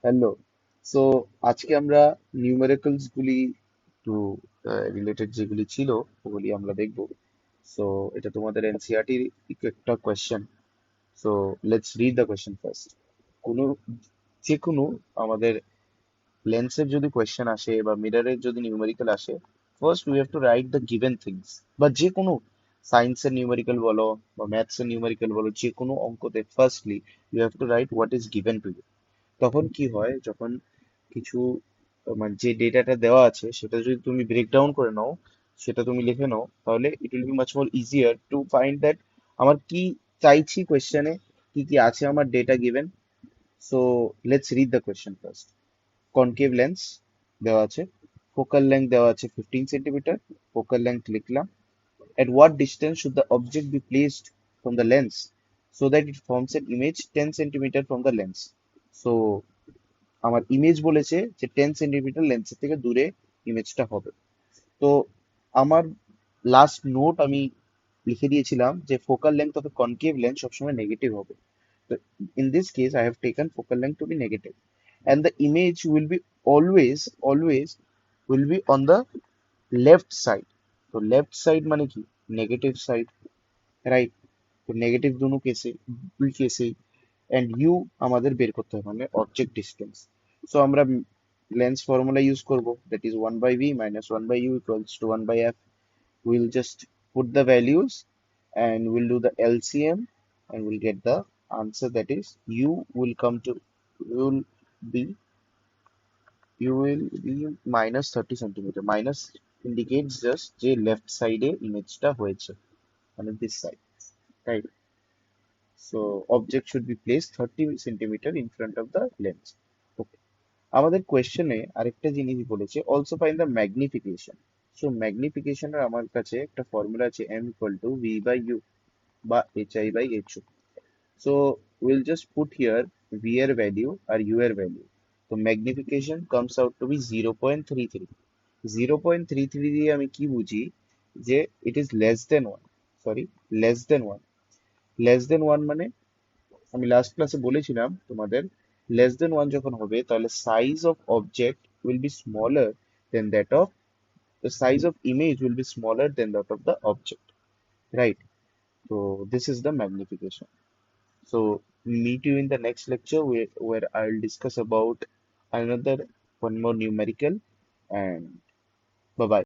Hello. So আজকে আমরা numericals গুলি একটু রিলেটেড যেগুলি ছিল ওগুলি আমরা দেখব। সো এটা তোমাদের এনসিইআরটি একটা question. So let's read the question first. কোনো যে কোনো আমাদের লেন্সের যদি কোয়েশ্চেন আসে বা মিররের যদি নিউমেরিক্যাল আসে, first we have to write the given things. বা যে কোনো সায়েন্সের নিউমেরিক্যাল বলো বা ম্যাথসের নিউমেরিক্যাল বলো, যে কোনো অঙ্কতে firstly you have to write what is given to you. তখন কি হয়, যখন কিছু মানে যে ডেটাটা দেওয়া আছে সেটা যদি তুমি ব্রেকডাউন করে নাও, সেটা তুমি লিখে নাও, তাহলে it will be much more easier to find that আমার কি চাইছি কোয়েশ্চেনে, কি কি আছে আমার data given. So let's read the question first. Concave lens দেওয়া আছে, ফোকাল লেংথ দেওয়া আছে 15 সেন্টিমিটার। ফোকাল লেংথ লিখলাম। At what distance should the object be placed from the lens so that it forms an image 10 centimeter from the lens? So আমার image বলেছে যে 10 centimetre লেন্সের থেকে দূরে ইমেজটা হবে। তো আমার লাস্ট নোট আমি লিখে দিয়েছিলাম যে focal length of A concave lens সবসময় নেগেটিভ হবে। তো in this case I have taken focal length to be negative, and the image will be always will be on the left side. তো left side মানে কি, negative side, right? তো negative দুই কেসেই and you আমাদের বের করতে হবে, মানে অবজেক্ট ডিস্টেন্স। সো আমরা লেন্স ফর্মুলা ইউজ করব, that is 1/v minus 1/u equals to 1/f. We'll just put the values and we'll do the LCM and we'll get the answer, that is u will come to will be u will be minus 30 centimeter. Minus indicates just যে left সাইডে ইমেজটা হয়েছে, মানে this side, right? So object should be placed 30 centimeter in front of the lens. Okay. আমাদের কোয়েশ্চেনে আরেকটা জিনিস বলেছে, also find the magnification. So ম্যাগনিফিকেশনের আমার কাছে একটা ফর্মুলা আছে, m equal to v by u বা hi by hu. So we'll just put here v এর ভ্যালু আর u এর ভ্যালু। তো magnification comes out to be 0.33। 0.33 দিয়ে আমি কি বুঝি, যে it is less than one, sorry, less than one. Less than one মানে আমি লাস্ট ক্লাসে বলেছিলাম তোমাদের, লেস দেন ওয়ান যখন হবে তাহলে size of object will be smaller then that of the size of image will be smaller than that of the object, right? So this is the magnification. So meet you in the next lecture where I'll discuss about another one more numerical, and bye bye.